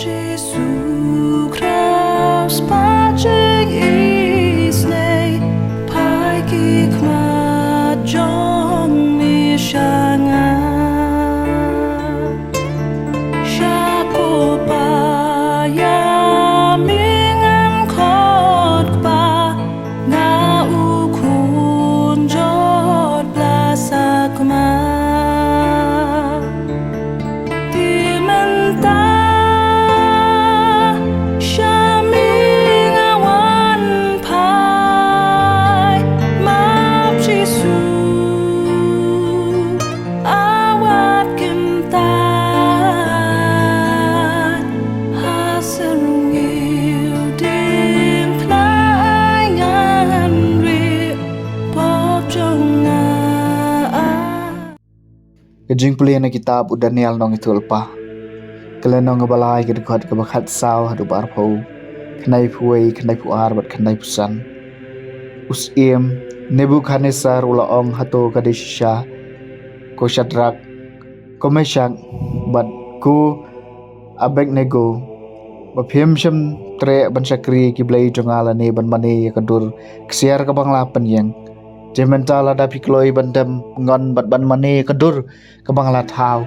Jesu Christ pacing isne pai ki kma jong mi shanga shapo pa ya mingam khot pa na u kun jot plasa kma Jingpule na kitab u Daniel nong itu alpa. Kalian nong balai ke dekat ke bakat saw hadu barpau. Kenai puai kenai puar bat kenai pusan. Usim Nebukadnezar ula ong hato kadesha ko Shadrach ko Meshach bat ko Abednego baphem sham tre ban sakri ki blai jongala ne ban mane kadur ksiar ka bangla penyeng. Jementala da pikloi bandam ngon bat ban mane kadur ka bangla thau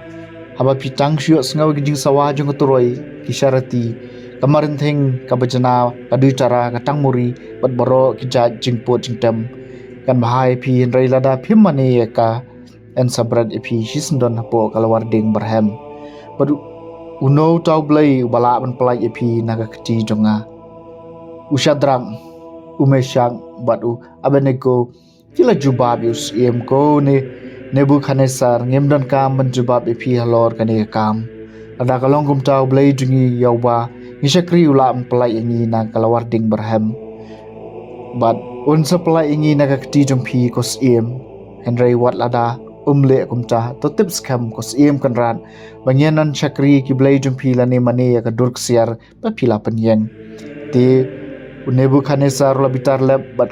haba pitang syuk sngaw gijing sawa jong turoi kisarati kamarin theng ka bajana kadu cara ka tangmuri bat baro kija jingpo jingtam kan bahai pi rai lada phim mane ka en sabrat epi hisndon hapo kalawarding barham badu uno tau blai bala ban plai epi naga kti jonga Shadrach Meshach batu Abednego kila jubab yus em ko ne Nebukadnezar ngemdan kam menjubab epi halor kane kam ada kalong kum tau blai jungi yawa ngisakri ula pelai ingi na kalawarding barham but un supply ingi na kakti jompi kos em henry wat lada umle kumta to tips kam kos em kanran bangyanan sakri ki blai jompi lane mane ka durk siar papila penyeng ti Nebukadnezar la bitar lab but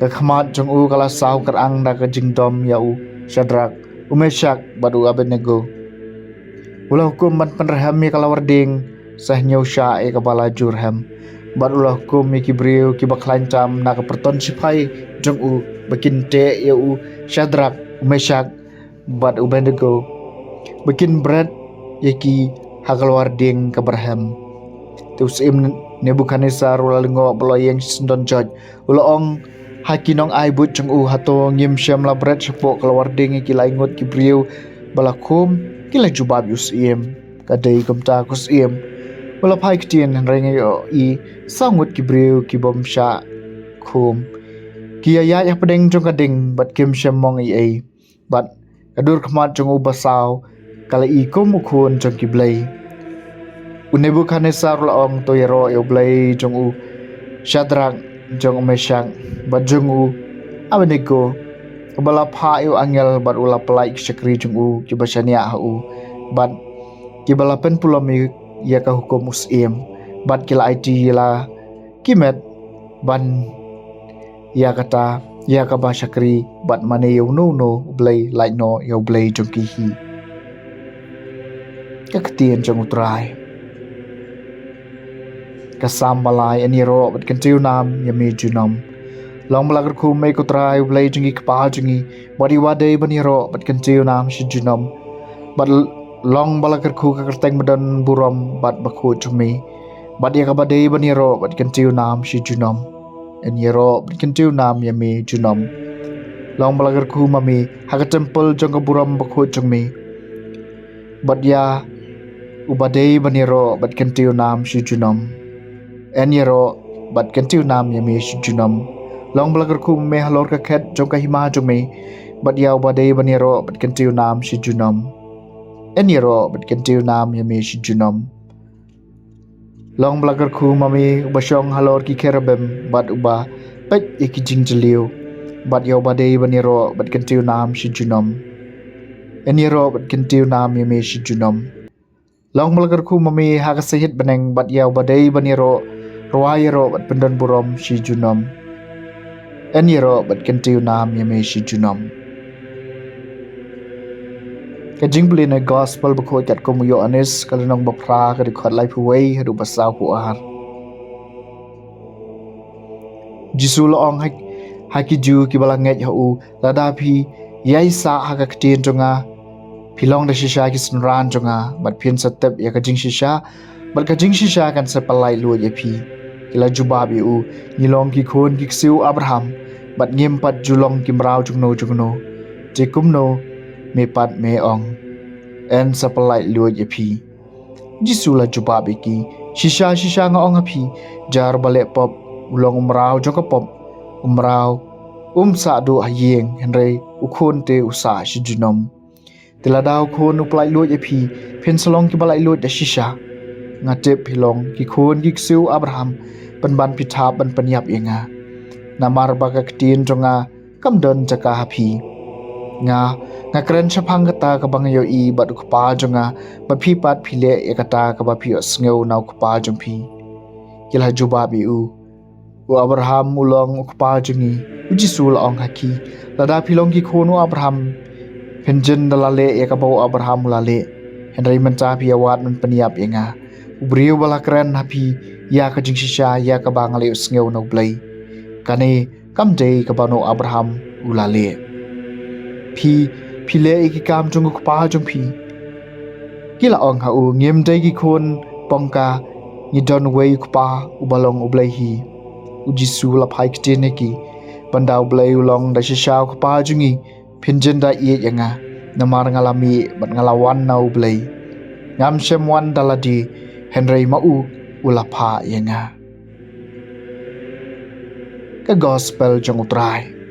ka khamat jong u kala saw karang na ka jingdom yau Shadrach Meshach badu Abednego ulah hukum ban penraham mi kalawarding sah nyausha e kabala jurham bad ulah hukum mi kibriu ki baklancam na ka perton sipai jong u bakin te yau Shadrach Meshach bad Abednego bakin bread yaki hakalwarding kabarham tus im Nebukadnezar ulah lengo beloyeng sendon jaj ulah ong hakinong ai but jong u hato ngim syam la bread sepo kalwarding ki laingot ki briu balakum kila jubab yus iem kadai kumta kus iem wala pai kitien renge yo i sangut ki briu ki bom sha khum ki ya ya pedeng jong kading bat kim syam mong i ai bat kadur khmat jong u basau kala i kum khun jong ki blai Nebukadnezar la ong to yero yo blai jong u Shadrach jong Meshach bat jong u Abednego bala pha yu angel bat ula pelai sakri jong u ki basania hu bat ki bala pen pulomi ya ka hukum usim bat kila it la kimet ban ya kata ya ka ba sakri bat mane yu no blai lai no yo blai jong ki hi ka ktien jong utrai kasam balai aniro bat kentiu nam yami junam long balagar ku me ko trai blai jingi kpa jingi body wade baniro bat kentiu nam shi junam bat long balagar ku ka kerteng badan buram bat bakhu chumi bat ya ka bade baniro bat kentiu nam shi junam aniro bat kentiu nam yami junam long balagar ku mami ha temple jong ka buram bakhu chumi bat ya ubade baniro bat kentiu nam shi junam Enyero bat kentiu nam yami junam long balagar ku me halor ka khet jong ka hima jong me bat yaw badai banero bat kentiu nam shi junam Enyero bat kentiu nam yami junam long balagar ku mami basong halor ki kerabem bat uba pek iki jingjeliu bat yaw badai banero bat kentiu nam shi junam Enyero bat kentiu nam yami junam long balagar ku mami ha ka sehit beneng bat yaw badai banero Ruayero bat pendan burom shi junam Enyero bat kentiu nam yame shi junam Ka Jingpule na gospel bakoi kat ko muyo anis kalanong bapra ka dikhat lai puwei hadu basaw pu ahar. Jisu loong haki ju ki balang nget hau lada phi yai sa haka ktien jonga pilong da shisha ki sunran jonga bat phin satep ya ka jing shisha bat ka jing shisha kan sepalai lu ye phi kila juba bi u nilong ki khon ki siu Abraham bat ngim pat julong ki mrau jungno te kumno me pat me ong en sepalai lu ye phi Jisu la juba bi ki shisha nga ong phi jar bale pop ulong umrau jong pop umrau sa do hayeng henrei ukhon te usa shijunom tiladau khon uplai lu ye phi pensalong ki balai lu da shisha ngate pilong ki khon ki siu Abraham ban pitha ban panyap yenga namar baga ktin jonga kamdon jaka hapi nga kren chapang kata ka bang yo I bat khpa jonga ba phi pat phile ekata ka ba phi sngo nau khpa jong phi kila juba bi u Abraham ulong khpa jongi ujisul ong haki lada pilong ki khonu Abraham penjen dalale ekabau Abraham lale henry menca phi awat men paniap yenga ubriu bala kren hapi ya ka jing shisha ya ka bangale sngo no blai kane kamde ka bano Abraham ulale phile ki kam jong khpa jong phi kila ong ha u ngem dai ki khon pongka ni don wei khpa ubalong ublai hi ujisu la phai ktene ki bandau blai ulong da shisha khpa jungi pinjen da ye yanga namar ngalami bat ngalawan nau blai ngam semwan daladi henry mau ulapha yanga ka gospel jong utrai